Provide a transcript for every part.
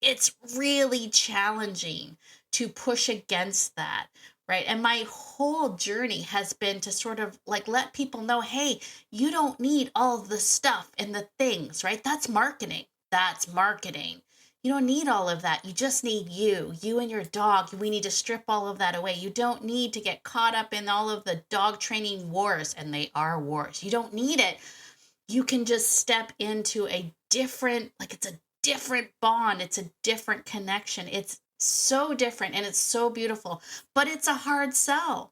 It's really challenging to push against that, right? And my whole journey has been to sort of like let people know, hey, you don't need all the stuff and the things, right? That's marketing. That's marketing. You don't need all of that. You just need you and your dog. We need to strip all of that away. You don't need to get caught up in all of the dog training wars, and they are wars. You don't need it. You can just step into a different, like it's a different bond. It's a different connection. It's so different and it's so beautiful, but it's a hard sell.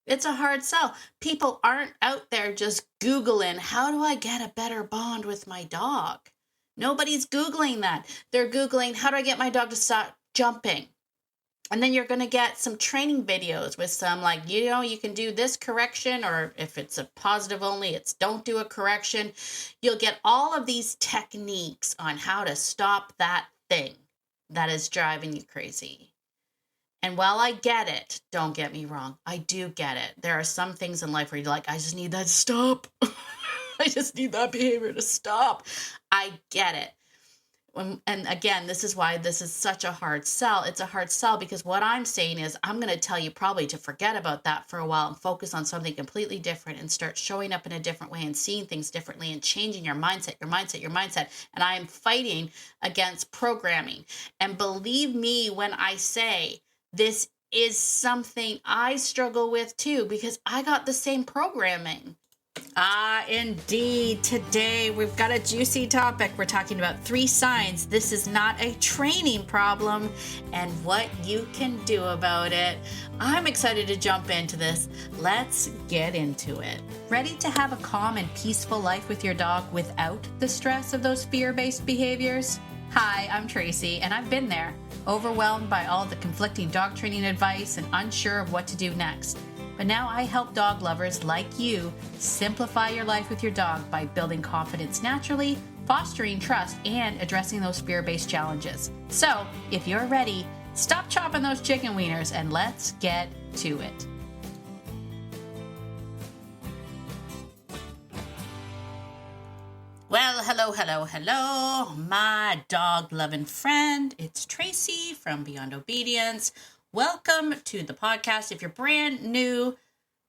It's a hard sell. People aren't out there just Googling, how do I get a better bond with my dog? Nobody's Googling that. They're Googling, how do I get my dog to stop jumping? And then you're going to get some training videos with some like, you can do this correction, or if it's a positive only, it's don't do a correction. You'll get all of these techniques on how to stop that thing that is driving you crazy. And while I get it, don't get me wrong, I do get it. There are some things in life where you're like, I just need that to stop. I just need that behavior to stop. I get it. And again, this is why this is such a hard sell. It's a hard sell because what I'm saying is I'm going to tell you probably to forget about that for a while and focus on something completely different and start showing up in a different way and seeing things differently and changing your mindset. And I am fighting against programming. And believe me when I say this is something I struggle with too, because I got the same programming. Indeed. Today we've got a juicy topic. We're talking about 3 signs this is not a training problem and what you can do about it. I'm excited to jump into this. Let's get into it. Ready to have a calm and peaceful life with your dog without the stress of those fear-based behaviors? Hi, I'm Tracy, and I've been there, overwhelmed by all the conflicting dog training advice and unsure of what to do next. But now I help dog lovers like you simplify your life with your dog by building confidence naturally, fostering trust, and addressing those fear-based challenges. So, if you're ready, stop chopping those chicken wieners and let's get to it. Well, hello, my dog-loving friend. It's Tracy from Beyond Obedience. Welcome to the podcast. If you're brand new,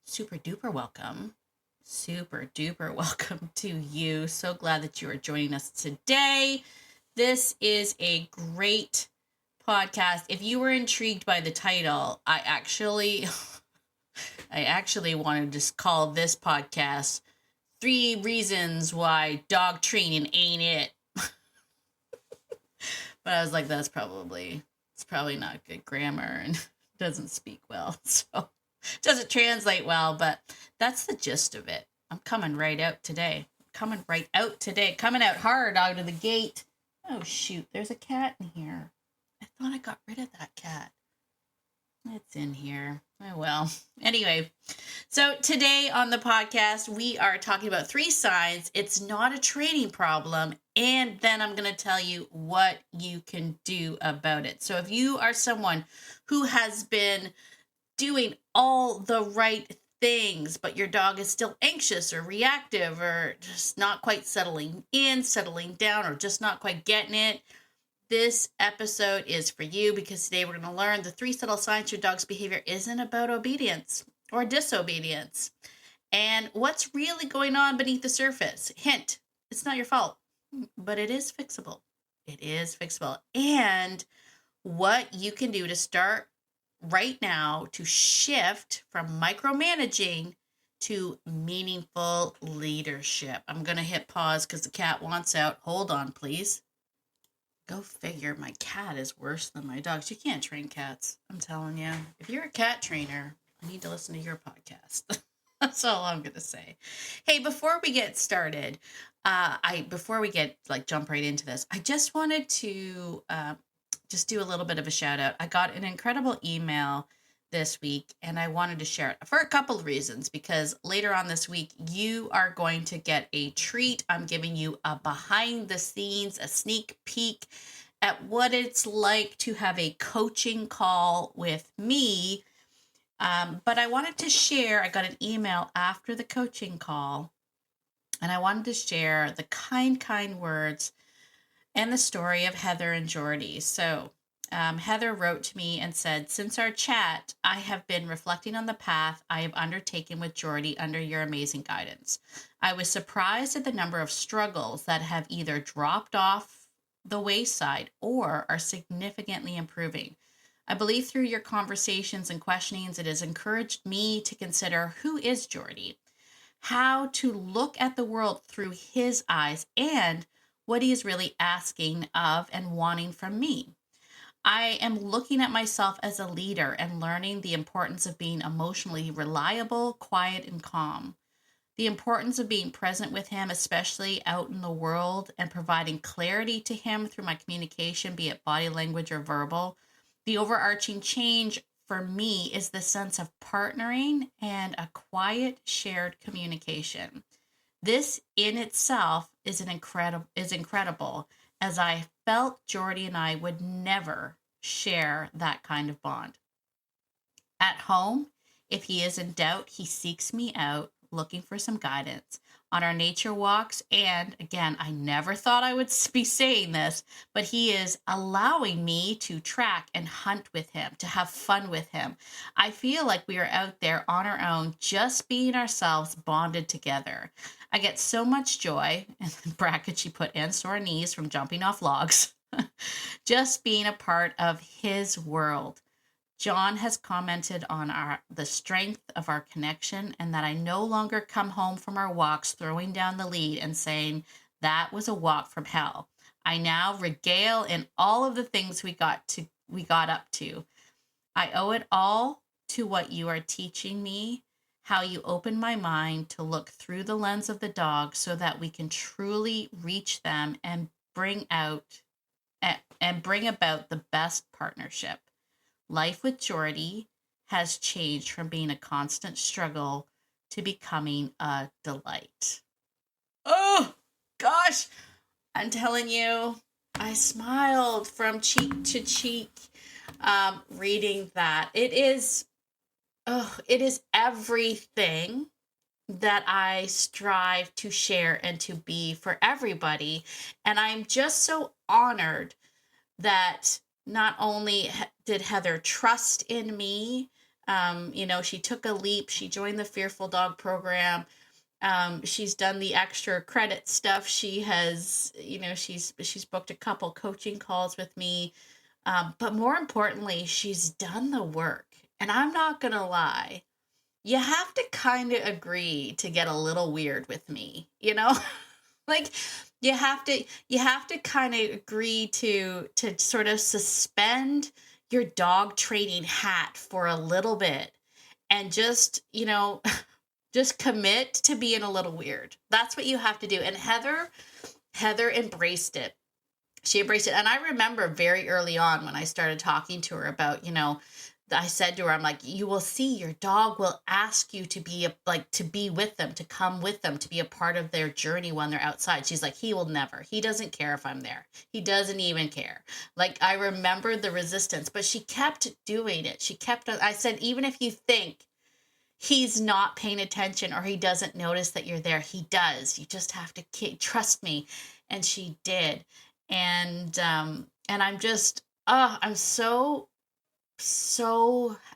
super duper welcome to you. So glad that you are joining us today. This is a great podcast. If you were intrigued by the title, I actually wanted to just call this podcast 3 Reasons Why Dog Training Ain't It. But I was like, it's probably not good grammar and doesn't speak well, so doesn't translate well, but that's the gist of it. I'm coming right out today. Coming out hard out of the gate. Oh shoot, there's a cat in here. I thought I got rid of that cat. It's in here. Oh well. Anyway, so today on the podcast, we are talking about 3 signs it's not a training problem, and then I'm going to tell you what you can do about it. So if you are someone who has been doing all the right things, but your dog is still anxious or reactive or just not quite settling down, or just not quite getting it, this episode is for you, because today we're going to learn the 3 subtle signs your dog's behavior isn't about obedience or disobedience, and what's really going on beneath the surface. Hint, it's not your fault, but it is fixable. And what you can do to start right now to shift from micromanaging to meaningful leadership. I'm going to hit pause because the cat wants out. Hold on, please. Go figure, my cat is worse than my dogs. You can't train cats, I'm telling you. If you're a cat trainer, I need to listen to your podcast. That's all I'm going to say. Hey, before we get started, jump right into this, I just wanted to just do a little bit of a shout out. I got an incredible email this week, and I wanted to share it for a couple of reasons, because later on this week, you are going to get a treat. I'm giving you a behind the scenes, a sneak peek at what it's like to have a coaching call with me. But I wanted to share, I got an email after the coaching call, and I wanted to share the kind words And the story of Heather and Jordy. So, Heather wrote to me and said, "Since our chat, I have been reflecting on the path I have undertaken with Jordy under your amazing guidance. I was surprised at the number of struggles that have either dropped off the wayside or are significantly improving. I believe through your conversations and questionings, it has encouraged me to consider who is Jordy, how to look at the world through his eyes, and what he is really asking of and wanting from me. I am looking at myself as a leader and learning the importance of being emotionally reliable, quiet, and calm. The importance of being present with him, especially out in the world, and providing clarity to him through my communication, be it body language or verbal. The overarching change for me is the sense of partnering and a quiet shared communication. This in itself is incredible, as I felt Jordy and I would never share that kind of bond. At home, if he is in doubt, he seeks me out looking for some guidance on our nature walks. And again, I never thought I would be saying this, but he is allowing me to track and hunt with him, to have fun with him. I feel like we are out there on our own, just being ourselves, bonded together. I get so much joy, and in brackets she put, and sore knees from jumping off logs, just being a part of his world. John has commented on the strength of our connection, and that I no longer come home from our walks throwing down the lead and saying that was a walk from hell. I now regale in all of the things we got up to. I owe it all to what you are teaching me, how you open my mind to look through the lens of the dog so that we can truly reach them and bring about the best partnership. Life with Jordy has changed from being a constant struggle to becoming a delight." Oh, gosh. I'm telling you, I smiled from cheek to cheek reading that. It is everything that I strive to share and to be for everybody. And I'm just so honored that not only did Heather trust in me, she took a leap. She joined the Fearful Dog program. She's done the extra credit stuff. She has, she's booked a couple coaching calls with me. But more importantly, she's done the work. And I'm not going to lie, you have to kind of agree to get a little weird with me, like you have to kind of agree to sort of suspend your dog training hat for a little bit and just just commit to being a little weird. That's what you have to do. And Heather embraced it. She embraced it. And I remember very early on when I started talking to her about, I said to her, I'm like, you will see, your dog will ask you to be with them, to come with them, to be a part of their journey when they're outside. She's like, he will never. He doesn't care if I'm there. He doesn't even care. Like, I remember the resistance, but she kept doing it. I said, even if you think he's not paying attention or he doesn't notice that you're there, he does. You just have to trust me. And she did. And I'm just, I'm so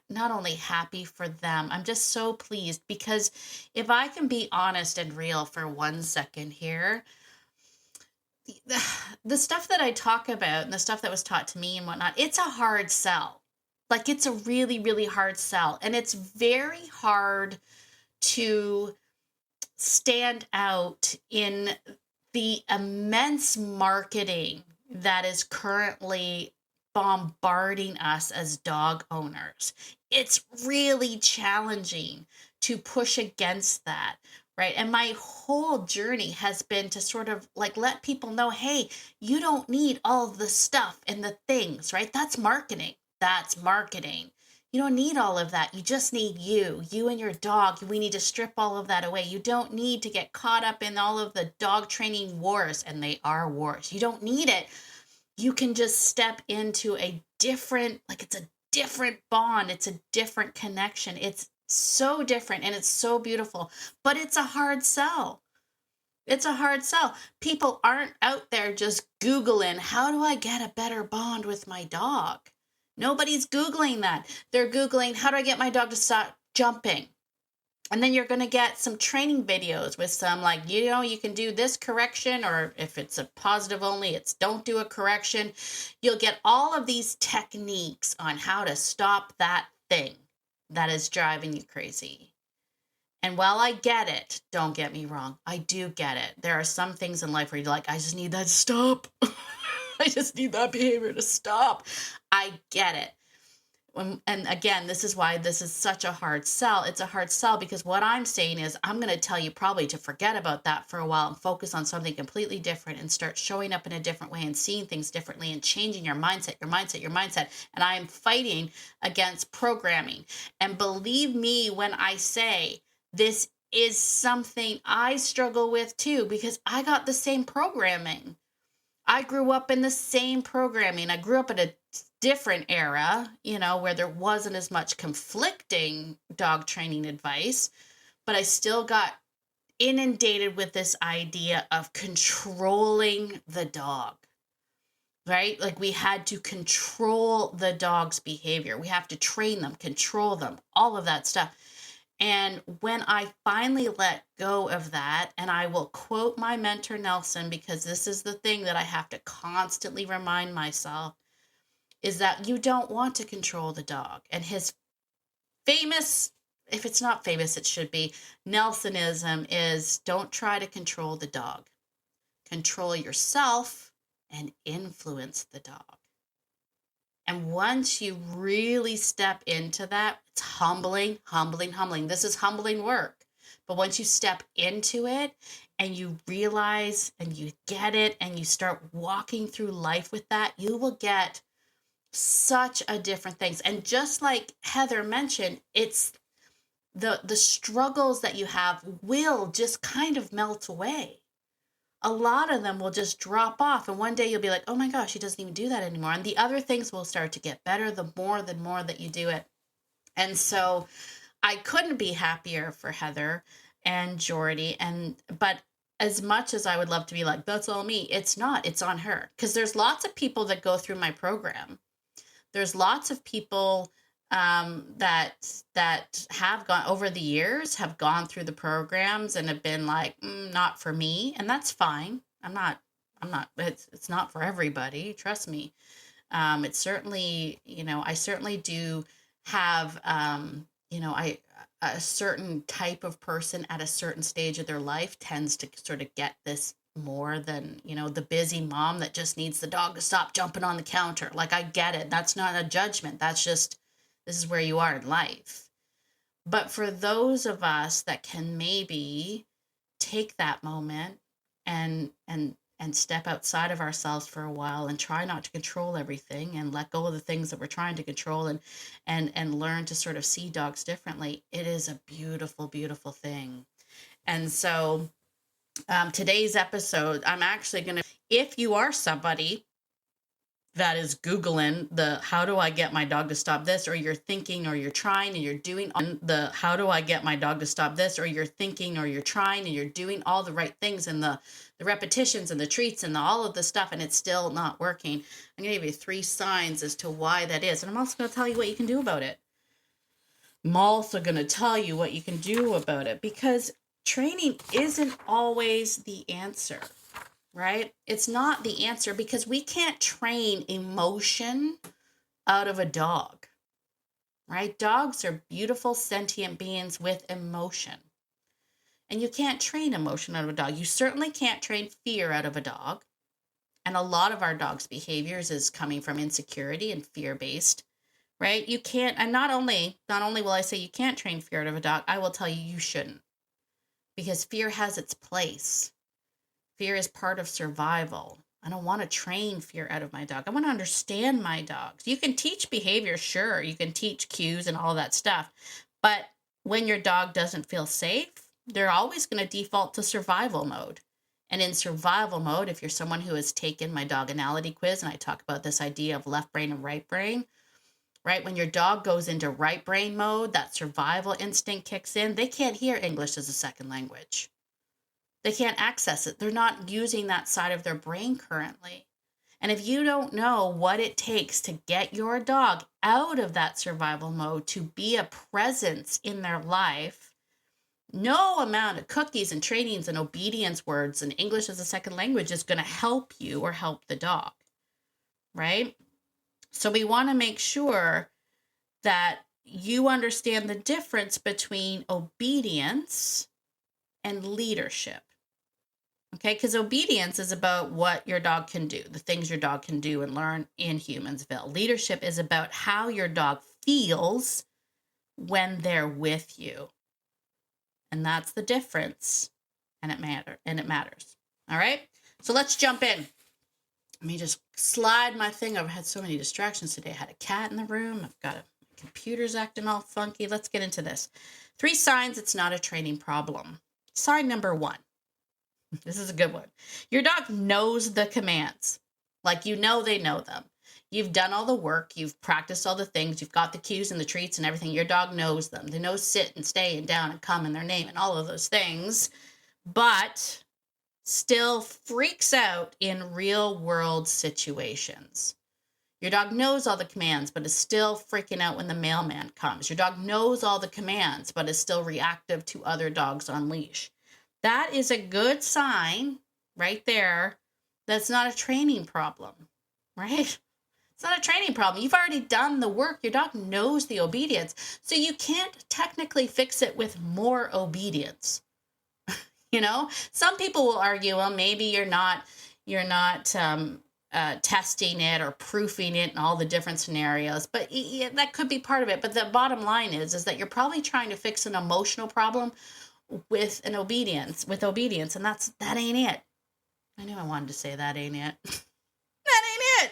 not only happy for them, I'm just so pleased, because if I can be honest and real for 1 second here, the stuff that I talk about and the stuff that was taught to me and whatnot, it's a hard sell. Like, it's a really, really hard sell. And it's very hard to stand out in the immense marketing that is currently bombarding us as dog owners. It's really challenging to push against that, right? And my whole journey has been to sort of like let people know, hey, you don't need all the stuff and the things, right? That's marketing. You don't need all of that. You just need you and your dog. We need to strip all of that away. You don't need to get caught up in all of the dog training wars, and they are wars. You don't need it. You can just step into it's a different bond. It's a different connection. It's so different and it's so beautiful, but it's a hard sell. It's a hard sell. People aren't out there just Googling, how do I get a better bond with my dog? Nobody's Googling that. They're Googling, how do I get my dog to stop jumping? And then you're going to get some training videos with some like, you can do this correction, or if it's a positive only, it's don't do a correction. You'll get all of these techniques on how to stop that thing that is driving you crazy. And while I get it, don't get me wrong, I do get it. There are some things in life where you're like, I just need that to stop. I just need that behavior to stop. I get it. And again, this is why this is such a hard sell. It's a hard sell because what I'm saying is I'm going to tell you probably to forget about that for a while and focus on something completely different and start showing up in a different way and seeing things differently and changing your mindset. And I am fighting against programming. And believe me when I say this is something I struggle with too, because I got the same programming. I grew up in the same programming. I grew up in a different era, where there wasn't as much conflicting dog training advice, but I still got inundated with this idea of controlling the dog, right? Like we had to control the dog's behavior. We have to train them, control them, all of that stuff. And when I finally let go of that, and I will quote my mentor, Nelson, because this is the thing that I have to constantly remind myself, is that you don't want to control the dog. And his famous, if it's not famous, it should be, Nelsonism is don't try to control the dog. Control yourself and influence the dog. And once you really step into that, it's humbling. This is humbling work. But once you step into it and you realize and you get it and you start walking through life with that, you will get such a different things. And just like Heather mentioned, it's the struggles that you have will just kind of melt away. A lot of them will just drop off, and one day you'll be like, oh my gosh, he doesn't even do that anymore. And the other things will start to get better the more that you do it. And so I couldn't be happier for Heather and Jordy. But as much as I would love to be like, that's all me, it's not. It's on her. Because there's lots of people that go through my program. There's lots of people that have gone over the years, have gone through the programs and have been like, not for me. And that's fine. It's not for everybody. Trust me. It's certainly, I certainly do have, a certain type of person at a certain stage of their life tends to sort of get this more than, the busy mom that just needs the dog to stop jumping on the counter. Like, I get it. That's not a judgment. That's just, this is where you are in life. But for those of us that can maybe take that moment and step outside of ourselves for a while and try not to control everything and let go of the things that we're trying to control and learn to sort of see dogs differently, it is a beautiful, beautiful thing. And so today's episode, I'm actually going to, if you are somebody that is Googling the how do I get my dog to stop this, or you're thinking or you're trying and you're doing the how do I get my dog to stop this, or you're thinking or you're trying and you're doing all the right things and the repetitions and the treats and all of the stuff and it's still not working, I'm going to give you 3 signs as to why that is. And I'm also going to tell you what you can do about it. I'm also going to tell you what you can do about it, because training isn't always the answer. Right? It's not the answer, because we can't train emotion out of a dog, right? Dogs are beautiful, sentient beings with emotion. And you can't train emotion out of a dog. You certainly can't train fear out of a dog. And a lot of our dogs' behaviors is coming from insecurity and fear-based, right? You can't, and not only will I say you can't train fear out of a dog, I will tell you you shouldn't. Because fear has its place. Fear is part of survival. I don't want to train fear out of my dog. I want to understand my dogs. You can teach behavior, sure. You can teach cues and all that stuff. But when your dog doesn't feel safe, they're always going to default to survival mode. And in survival mode, if you're someone who has taken my doganality quiz, and I talk about this idea of left brain and right brain, right? When your dog goes into right brain mode, that survival instinct kicks in. They can't hear English as a second language. They can't access it. They're not using that side of their brain currently. And if you don't know what it takes to get your dog out of that survival mode to be a presence in their life, no amount of cookies and trainings and obedience words and English as a second language is going to help you or help the dog, right? So we want to make sure that you understand the difference between obedience and leadership. Okay, because obedience is about what your dog can do, the things your dog can do and learn in Humansville. Leadership is about how your dog feels when they're with you. And that's the difference. And it matters. All right, so let's jump in. Let me just slide my thing over. I had so many distractions today. I had a cat in the room. I've got computer's acting all funky. Let's get into this. 3 signs it's not a training problem. Sign number 1. This is a good one. Your dog knows the commands. Like, they know them. You've done all the work. You've practiced all the things. You've got the cues and the treats and everything. Your dog knows them. They know sit and stay and down and come and their name and all of those things, but still freaks out in real world situations. Your dog knows all the commands, but is still freaking out when the mailman comes. Your dog knows all the commands, but is still reactive to other dogs on leash. That is a good sign right there. That's not a training problem, right? It's not a training problem. You've already done the work. Your dog knows the obedience. So you can't technically fix it with more obedience. Some people will argue, well, maybe you're not testing it or proofing it in all the different scenarios, but that could be part of it. But the bottom line is that you're probably trying to fix an emotional problem with obedience, and that ain't it. I knew I wanted to say that ain't it. That ain't it.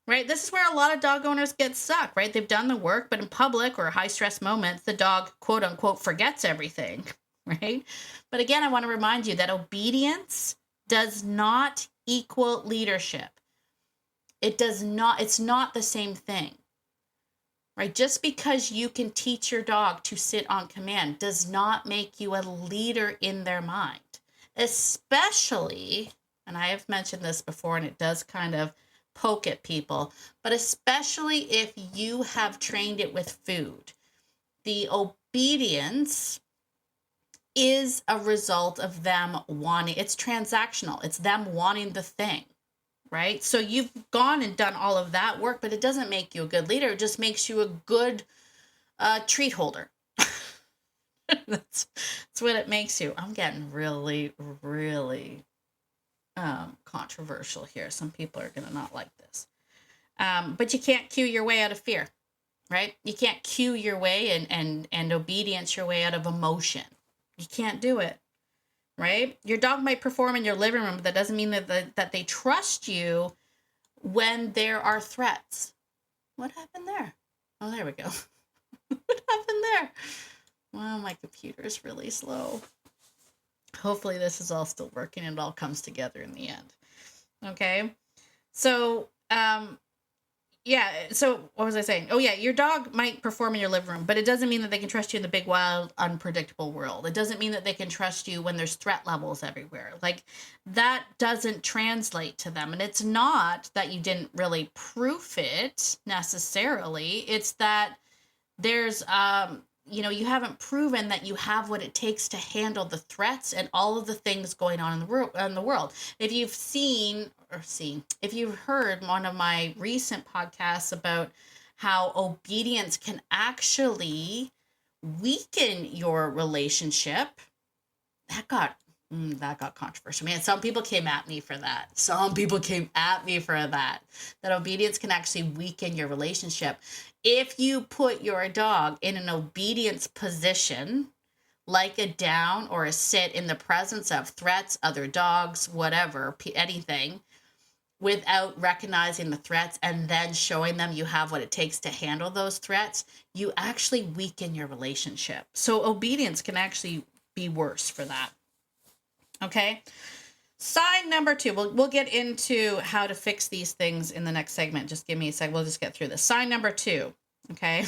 Right? This is where a lot of dog owners get stuck, right? They've done the work, but in public or high stress moments, the dog, quote unquote, forgets everything, right? But again, I want to remind you that obedience does not equal leadership. It's not the same thing. Right? Just because you can teach your dog to sit on command does not make you a leader in their mind. Especially, and I have mentioned this before and it does kind of poke at people, but especially if you have trained it with food. The obedience is a result of them wanting, it's transactional. It's them wanting the thing. Right? So you've gone and done all of that work, but it doesn't make you a good leader. It just makes you a good treat holder. That's what it makes you. I'm getting really, really controversial here. Some people are going to not like this. But you can't cue your way out of fear, right? You can't cue your way and obedience your way out of emotion. You can't do it. Right? Your dog might perform in your living room, but that doesn't mean that they trust you when there are threats. What happened there? Oh, there we go. What happened there? Well, my computer is really slow. Hopefully this is all still working and it all comes together in the end. Okay? So, so what was I saying? Oh yeah, your dog might perform in your living room, but it doesn't mean that they can trust you in the big, wild, unpredictable world. It doesn't mean that they can trust you when there's threat levels everywhere. Like, that doesn't translate to them. And it's not that you didn't really proof it necessarily. It's that there's, you haven't proven that you have what it takes to handle the threats and all of the things going on in the world. If you've heard one of my recent podcasts about how obedience can actually weaken your relationship, that got controversial. Man, some people came at me for that. That obedience can actually weaken your relationship. If you put your dog in an obedience position, like a down or a sit in the presence of threats, other dogs, whatever, anything, without recognizing the threats and then showing them you have what it takes to handle those threats, you actually weaken your relationship. So obedience can actually be worse for that. Okay? Sign number 2. We'll get into how to fix these things in the next segment. Just give me a sec. We'll just get through this. Sign number 2. Okay?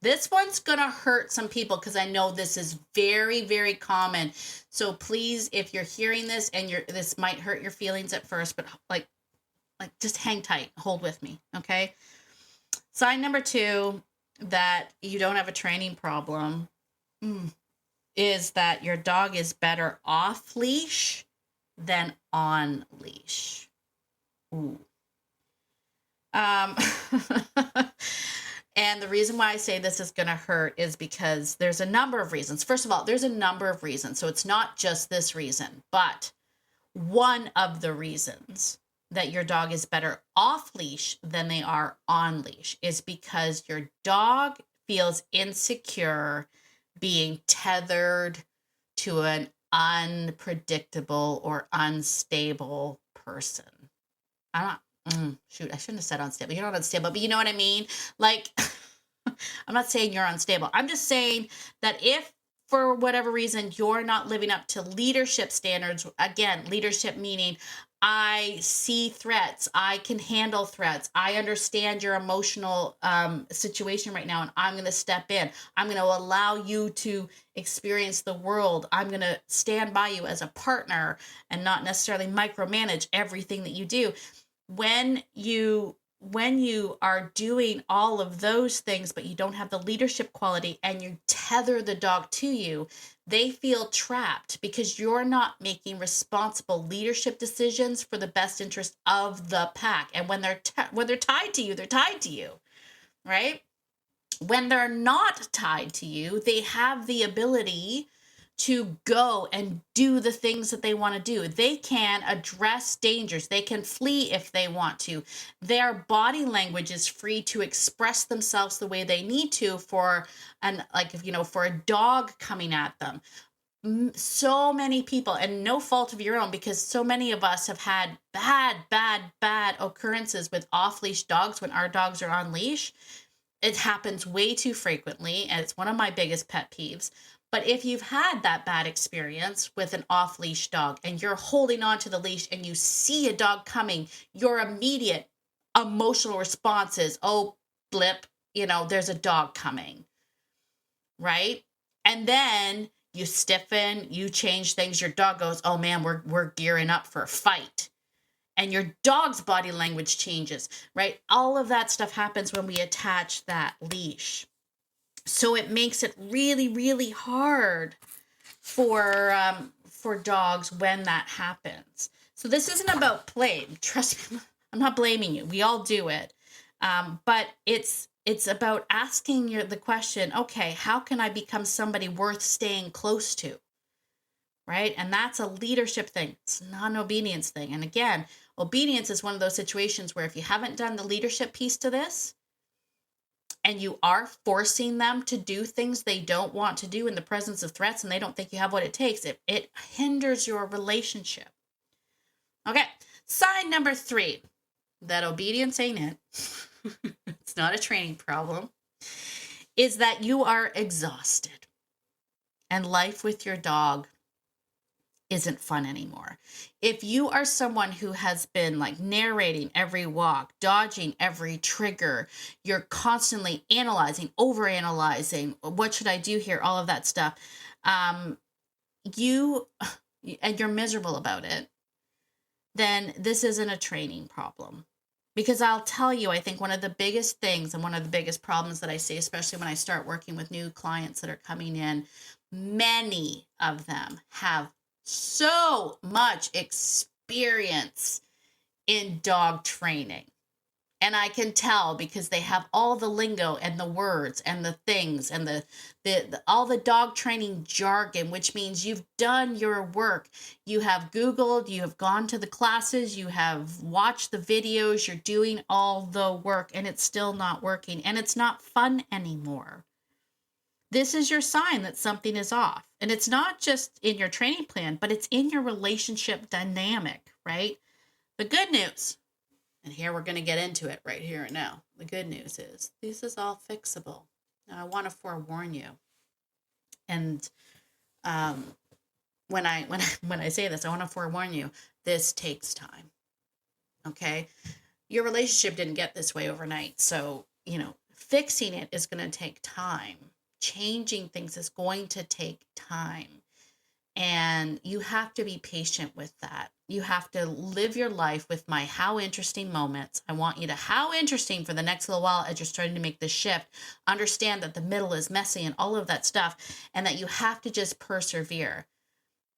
This one's going to hurt some people because I know this is very, very common. So please, if you're hearing this and this might hurt your feelings at first, but like just hang tight, hold with me, okay? Sign number 2 that you don't have a training problem is that your dog is better off leash than on leash. Ooh. And the reason why I say this is going to hurt is because there's a number of reasons. First of all, there's a number of reasons. So it's not just this reason, but one of the reasons that your dog is better off leash than they are on leash is because your dog feels insecure being tethered to an unpredictable or unstable person. I'm not, I shouldn't have said unstable. You're not unstable, but you know what I mean? Like, I'm not saying you're unstable. I'm just saying that if for whatever reason you're not living up to leadership standards, again, leadership meaning I see threats, I can handle threats, I understand your emotional situation right now, and I'm going to step in. I'm going to allow you to experience the world. I'm going to stand by you as a partner and not necessarily micromanage everything that you do. When you are doing all of those things, but you don't have the leadership quality and you tether the dog to you, they feel trapped because you're not making responsible leadership decisions for the best interest of the pack. And when they're tied to you, they're tied to you, right? When they're not tied to you, they have the ability to go and do the things that they want to do. They can address dangers. They can flee if they want to. Their body language is free to express themselves the way they need to for a dog coming at them. So many people, and no fault of your own, because so many of us have had bad occurrences with off-leash dogs when our dogs are on leash. It happens way too frequently, and it's one of my biggest pet peeves. But if you've had that bad experience with an off-leash dog and you're holding on to the leash and you see a dog coming, your immediate emotional response is, oh, blip, there's a dog coming, right? And then you stiffen, you change things, your dog goes, oh man, we're gearing up for a fight. And your dog's body language changes, right? All of that stuff happens when we attach that leash. So it makes it really, really hard for dogs when that happens. So this isn't about blame. Trust me, I'm not blaming you. We all do it. But it's about asking the question, okay, how can I become somebody worth staying close to? Right? And that's a leadership thing. It's not an obedience thing. And again, obedience is one of those situations where if you haven't done the leadership piece to this, and you are forcing them to do things they don't want to do in the presence of threats and they don't think you have what it takes, it hinders your relationship. Okay, sign number 3, that obedience ain't it. It's not a training problem, is that you are exhausted and life with your dog isn't fun anymore. If you are someone who has been like narrating every walk, dodging every trigger, you're constantly analyzing, overanalyzing, what should I do here, all of that stuff, and you're miserable about it, then this isn't a training problem. Because I'll tell you, I think one of the biggest things and one of the biggest problems that I see, especially when I start working with new clients that are coming in, many of them have so much experience in dog training. And I can tell because they have all the lingo and the words and the things and the all the dog training jargon, which means you've done your work. You have Googled, you have gone to the classes, you have watched the videos, you're doing all the work, and it's still not working. And it's not fun anymore. This is your sign that something is off. And it's not just in your training plan, but it's in your relationship dynamic, right? The good news, and here we're going to get into it right here and now. The good news is this is all fixable. Now, I want to forewarn you. And when I say this, I want to forewarn you, this takes time. Okay? Your relationship didn't get this way overnight. So, fixing it is going to take time. Changing things is going to take time. And you have to be patient with that. You have to live your life with my how interesting moments. I want you to how interesting for the next little while as you're starting to make this shift. Understand that the middle is messy and all of that stuff, and that you have to just persevere.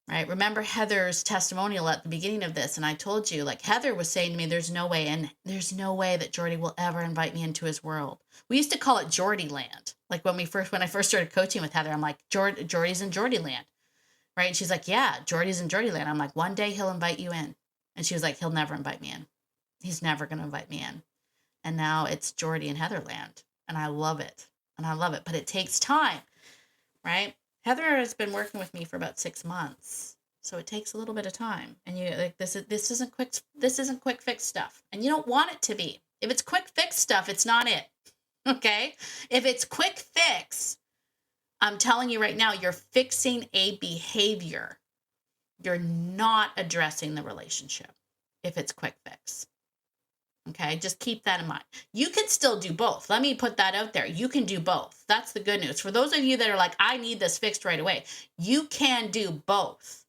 Right? Remember Heather's testimonial at the beginning of this, and I told you, like, Heather was saying to me, there's no way that Jordy will ever invite me into his world. We used to call it Jordy Land. Like when I first started coaching with Heather, I'm like, Jordy's in Jordy Land. Right? And she's like, yeah, Jordy's in Jordy Land. I'm like, one day he'll invite you in. And she was like, he'll never invite me in. He's never going to invite me in. And now it's Jordy and Heather Land. And I love it. But it takes time, right? Heather has been working with me for about 6 months. So it takes a little bit of time. And you like this isn't quick fix stuff. And you don't want it to be. If it's quick fix stuff, it's not it. Okay? If it's quick fix, I'm telling you right now, you're fixing a behavior. You're not addressing the relationship if it's quick fix. Okay, just keep that in mind. You can still do both. Let me put that out there. You can do both. That's the good news. For those of you that are like, I need this fixed right away, you can do both.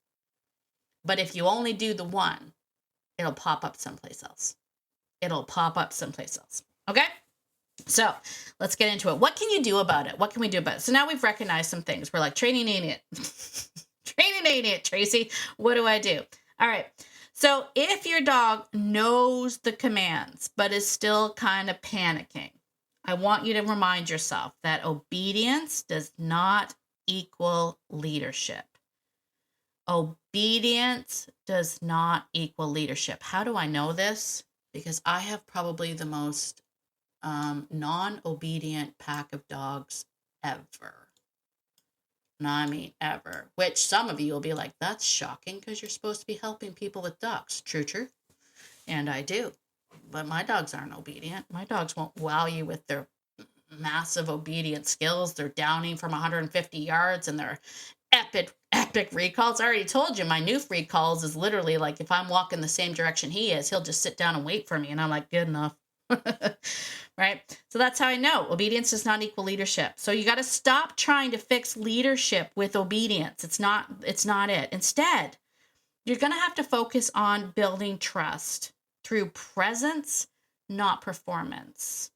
But if you only do the one, it'll pop up someplace else. Okay? So let's get into it. What can you do about it? What can we do about it? So now we've recognized some things. We're like, training ain't it. Training ain't it, Tracy. What do I do? All right. So if your dog knows the commands, but is still kind of panicking, I want you to remind yourself that obedience does not equal leadership. Obedience does not equal leadership. How do I know this? Because I have probably the most non-obedient pack of dogs ever. And I mean ever. Which some of you will be like, that's shocking because you're supposed to be helping people with dogs. True. And I do. But my dogs aren't obedient. My dogs won't wow you with their massive obedient skills. They're downing from 150 yards and they're epic recalls. I already told you my new recalls is literally like if I'm walking the same direction he is, he'll just sit down and wait for me. And I'm like, good enough. Right? So that's how I know obedience does not equal leadership. So you got to stop trying to fix leadership with obedience. It's not it. Instead, you're going to have to focus on building trust through presence, not performance.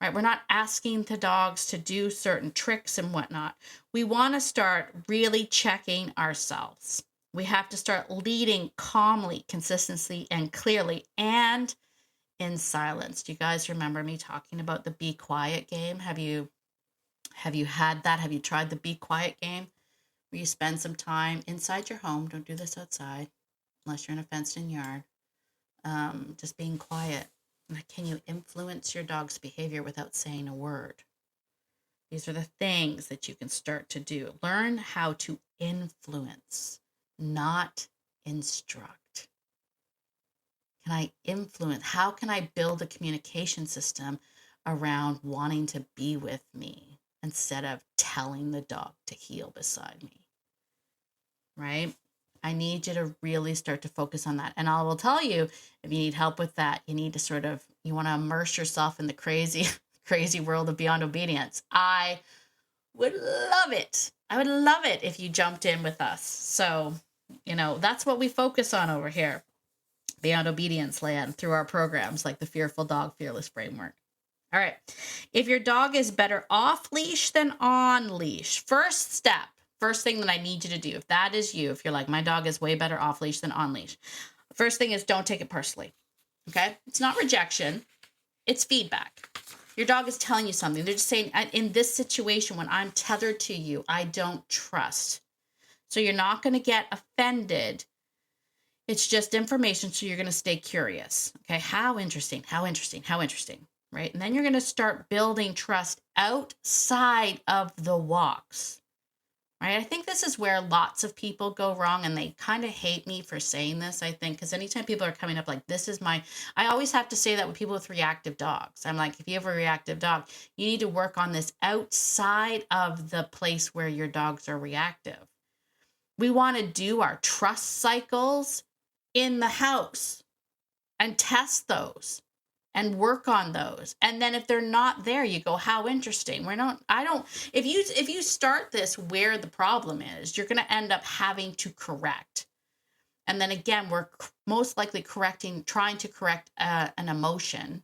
Right? We're not asking the dogs to do certain tricks and whatnot. We want to start really checking ourselves. We have to start leading calmly, consistently, and clearly, and in silence. Do you guys remember me talking about the be quiet game? Have you had that? Have you tried the be quiet game where you spend some time inside your home? Don't do this outside unless you're in a fenced-in yard. Just being quiet. Can you influence your dog's behavior without saying a word? These are the things that you can start to do. Learn how to influence, not instruct. Can I influence? How can I build a communication system around wanting to be with me instead of telling the dog to heel beside me? Right? I need you to really start to focus on that. And I will tell you, if you need help with that, you need to you want to immerse yourself in the crazy world of Beyond Obedience. I would love it. I would love it if you jumped in with us. So, that's what we focus on over here. Beyond Obedience Land through our programs like the Fearful Dog Fearless Framework. All right. If your dog is better off leash than on leash, first thing that I need you to do, if that is you, if you're like, my dog is way better off leash than on leash, first thing is don't take it personally. Okay. It's not rejection. It's feedback. Your dog is telling you something. They're just saying, in this situation, when I'm tethered to you, I don't trust. So you're not going to get offended. It's just information, so you're going to stay curious. Okay, how interesting, right? And then you're going to start building trust outside of the walks, right? I think this is where lots of people go wrong, and they kind of hate me for saying this, I think, because anytime people are coming up like, I always have to say that with people with reactive dogs. I'm like, if you have a reactive dog, you need to work on this outside of the place where your dogs are reactive. We want to do our trust cycles in the house and test those and work on those. And then if they're not there, you go, how interesting. If you start this where the problem is, you're going to end up having to correct. And then again, we're most likely trying to correct an emotion.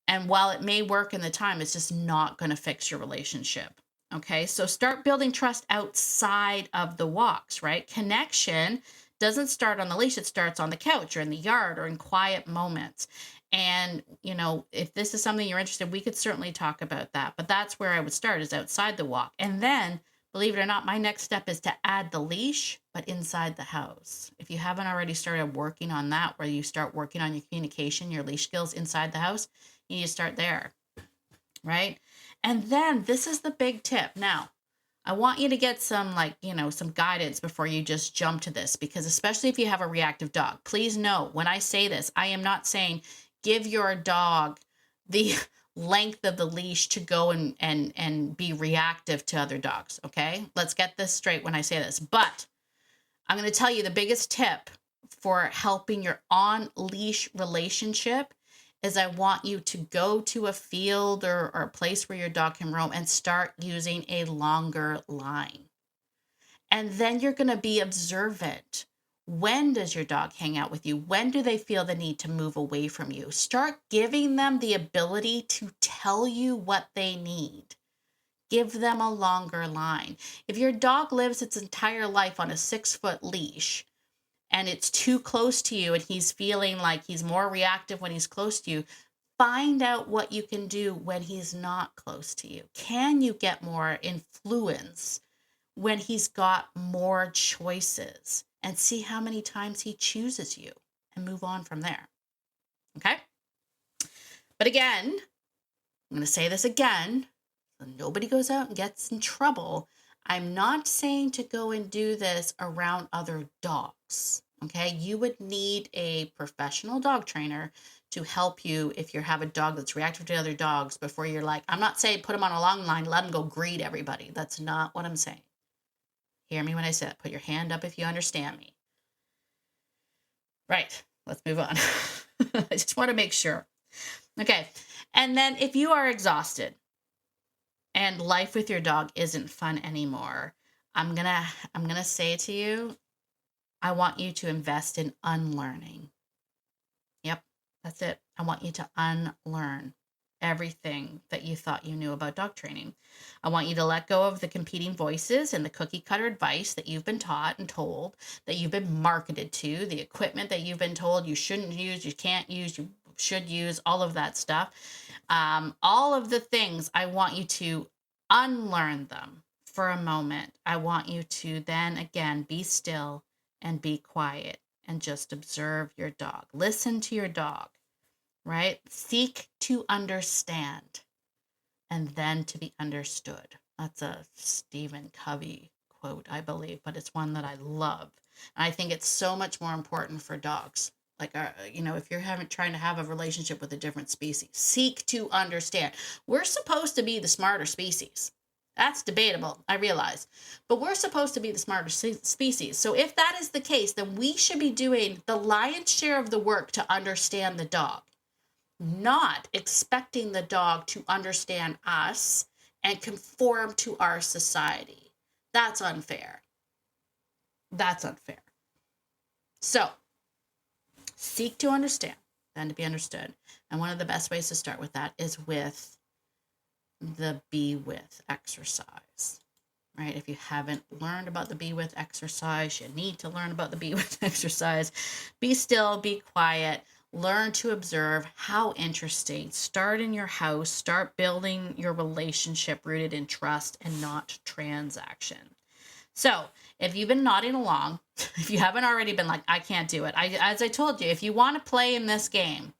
And while it may work in the time, it's just not going to fix your relationship. Okay, so start building trust outside of the walks, right? Connection doesn't start on the leash. It starts on the couch or in the yard or in quiet moments. And, if this is something you're interested in, we could certainly talk about that. But that's where I would start, is outside the walk. And then, believe it or not, my next step is to add the leash, but inside the house. If you haven't already started working on that, where you start working on your communication, your leash skills inside the house, you need to start there, right? And then this is the big tip. Now, I want you to get some some guidance before you just jump to this, because especially if you have a reactive dog, please know when I say this, I am not saying give your dog the length of the leash to go and be reactive to other dogs. Okay. Let's get this straight when I say this, but I'm going to tell you the biggest tip for helping your on leash relationship is I want you to go to a field or a place where your dog can roam and start using a longer line. And then you're going to be observant. When does your dog hang out with you? When do they feel the need to move away from you? Start giving them the ability to tell you what they need. Give them a longer line. If your dog lives its entire life on a 6-foot leash, and it's too close to you and he's feeling like he's more reactive when he's close to you, find out what you can do when he's not close to you. Can you get more influence when he's got more choices, and see how many times he chooses you and move on from there? Okay? But again, I'm going to say this again, so nobody goes out and gets in trouble. I'm not saying to go and do this around other dogs, okay? You would need a professional dog trainer to help you if you have a dog that's reactive to other dogs before you're like, I'm not saying put him on a long line, let him go greet everybody. That's not what I'm saying. Hear me when I say that. Put your hand up if you understand me. Right, let's move on. I just want to make sure. Okay, and then if you are exhausted, and life with your dog isn't fun anymore, I'm gonna say to you, I want you to invest in unlearning. Yep, that's it. I want you to unlearn everything that you thought you knew about dog training. I want you to let go of the competing voices and the cookie cutter advice that you've been taught and told, that you've been marketed to, the equipment that you've been told you shouldn't use, you can't use, you should use, all of that stuff. All of the things, I want you to unlearn them for a moment. I want you to then again be still and be quiet and just observe your dog. Listen to your dog, right? Seek to understand and then to be understood. That's a Stephen Covey quote, I believe, but it's one that I love. And I think it's so much more important for dogs. Like, if you're trying to have a relationship with a different species, seek to understand. We're supposed to be the smarter species. That's debatable, I realize. But we're supposed to be the smarter species. So if that is the case, then we should be doing the lion's share of the work to understand the dog, not expecting the dog to understand us and conform to our society. That's unfair. That's unfair. So, seek to understand, then to be understood. And one of the best ways to start with that is with the be with exercise, right? If you haven't learned about the be with exercise, you need to learn about the be with exercise. Be still, be quiet, learn to observe. How interesting. Start in your house, start building your relationship rooted in trust and not transaction. So if you've been nodding along, if you haven't already been like, I can't do it. As I told you, if you want to play in this game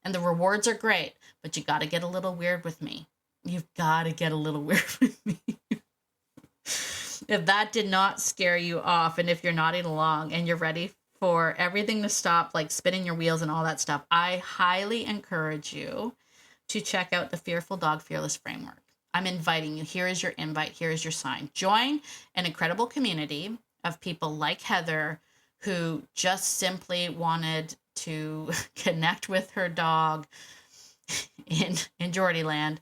and the rewards are great, but you got to get a little weird with me. You've got to get a little weird with me. If that did not scare you off, and if you're nodding along and you're ready for everything to stop, like spinning your wheels and all that stuff, I highly encourage you to check out the Fearful Dog Fearless Framework. I'm inviting you. Here is your invite. Here is your sign. Join an incredible community of people like Heather who just simply wanted to connect with her dog in Geordie land,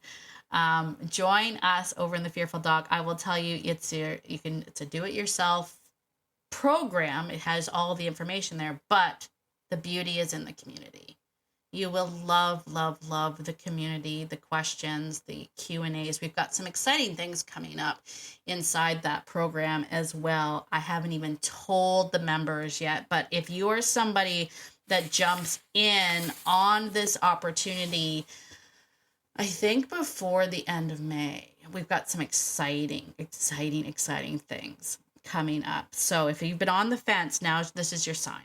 join us over in the Fearful Dog. I will tell you, it's a do-it-yourself program. It has all the information there, but the beauty is in the community. You will love, love, love the community, the questions, the Q&As. We've got some exciting things coming up inside that program as well. I haven't even told the members yet, but if you are somebody that jumps in on this opportunity, I think before the end of May, we've got some exciting things coming up. So if you've been on the fence, now this is your sign.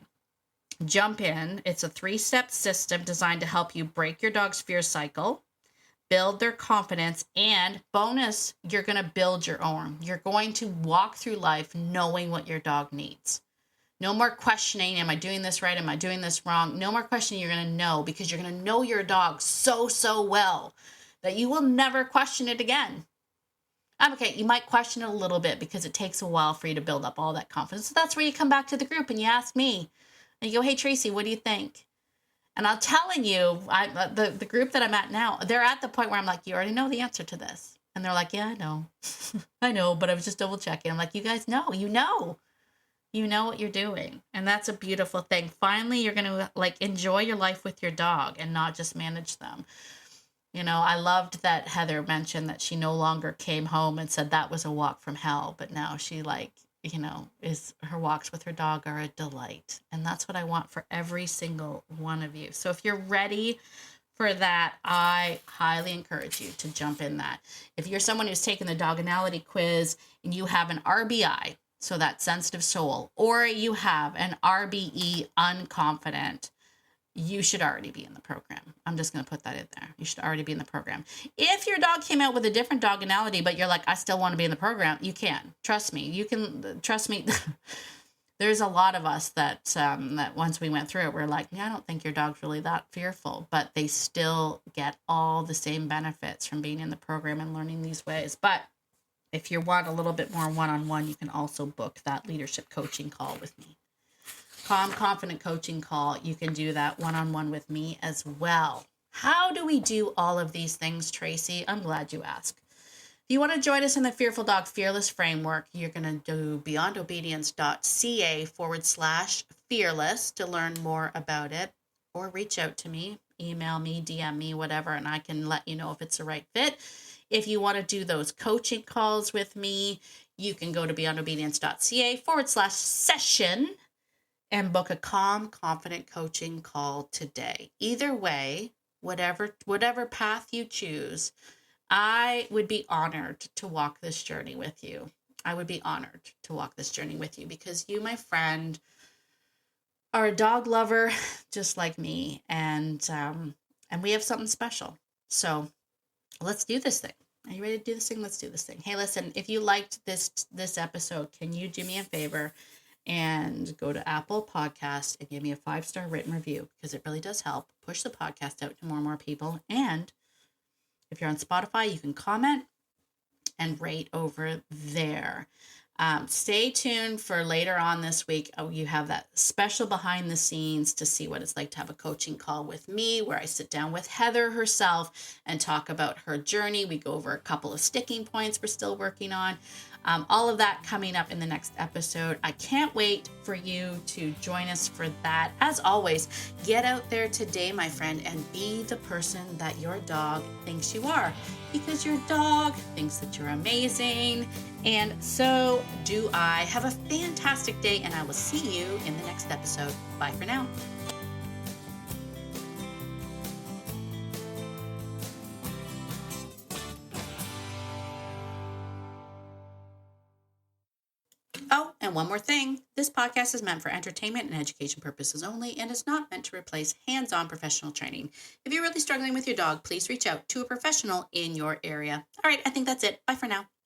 Jump in. It's a 3-step system designed to help you break your dog's fear cycle, build their confidence, and bonus, you're going to build your own. You're going to walk through life knowing what your dog needs. No more questioning, am I doing this right? Am I doing this wrong? No more questioning. You're going to know, because you're going to know your dog so well that you will never question it again. Okay, you might question it a little bit because it takes a while for you to build up all that confidence. So that's where you come back to the group and you ask me. And you go, hey, Tracy, what do you think? And I'm telling you, the group that I'm at now, they're at the point where I'm like, you already know the answer to this. And they're like, yeah, I know. I know, but I was just double checking. I'm like, you guys know, you know what you're doing. And that's a beautiful thing. Finally, you're going to enjoy your life with your dog and not just manage them. I loved that Heather mentioned that she no longer came home and said that was a walk from hell, but now she her walks with her dog are a delight. And that's what I want for every single one of you. So if you're ready for that, I highly encourage you to jump in that. If you're someone who's taken the Doganality quiz and you have an RBI, so that sensitive soul, or you have an RBE, unconfident, you should already be in the program. I'm just going to put that in there. You should already be in the program. If your dog came out with a different Doganality, but you're like, I still want to be in the program, you can. Trust me. You can. Trust me. There's a lot of us that once we went through it, we're like, yeah, I don't think your dog's really that fearful, but they still get all the same benefits from being in the program and learning these ways. But if you want a little bit more one-on-one, you can also book that leadership coaching call with me. Calm, confident coaching call. You can do that one-on-one with me as well. How do we do all of these things, Tracy? I'm glad you asked. If you want to join us in the Fearful Dog Fearless Framework, you're going to do beyondobedience.ca/fearless to learn more about it, or reach out to me, email me, DM me, whatever, and I can let you know if it's the right fit. If you want to do those coaching calls with me, you can go to beyondobedience.ca/session and book a calm, confident coaching call today. Either way, whatever path you choose, I would be honored to walk this journey with you. I would be honored to walk this journey with you because you, my friend, are a dog lover just like me, and we have something special. So let's do this thing. Are you ready to do this thing? Let's do this thing. Hey, listen, if you liked this episode, can you do me a favor and go to Apple Podcasts and give me a 5-star written review, because it really does help push the podcast out to more and more people. And if you're on Spotify, you can comment and rate over there. Stay tuned for later on this week. You have that special behind the scenes to see what it's like to have a coaching call with me, where I sit down with Heather herself and talk about her journey. We go over a couple of sticking points we're still working on. All of that coming up in the next episode. I can't wait for you to join us for that. As always, get out there today, my friend, and be the person that your dog thinks you are, because your dog thinks that you're amazing. And so do I. Have a fantastic day, and I will see you in the next episode. Bye for now. Oh, and one more thing. This podcast is meant for entertainment and education purposes only and is not meant to replace hands-on professional training. If you're really struggling with your dog, please reach out to a professional in your area. All right, I think that's it. Bye for now.